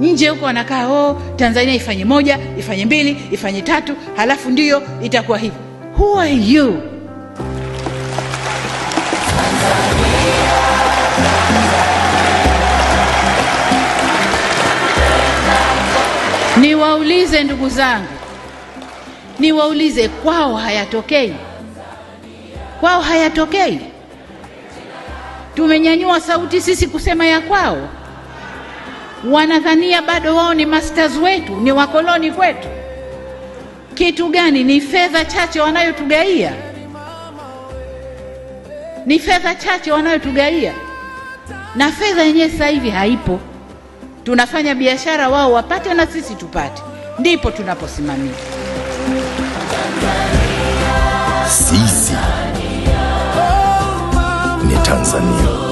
Nje huko wanakaa Tanzania ifanye 1, ifanye 2, ifanye 3, halafu ndio itakuwa hivyo. Who are you? Niwaulize ndugu zangu, niwaulize, kwao hayatokei? Kwao hayatokei? Tumenyanyua sauti sisi kusema ya kwao. Wanadhania bado wao ni masters wetu, ni wakoloni kwetu. Kitu gani? Ni fedha chache wanayotugaia, ni fedha chache wanayotugaia, na fedha yenyewe sasa hivi haipo. Tunafanya biashara, wao wapate na sisi tupate, ndipo tunaposimamia. Sisi ni Tanzania.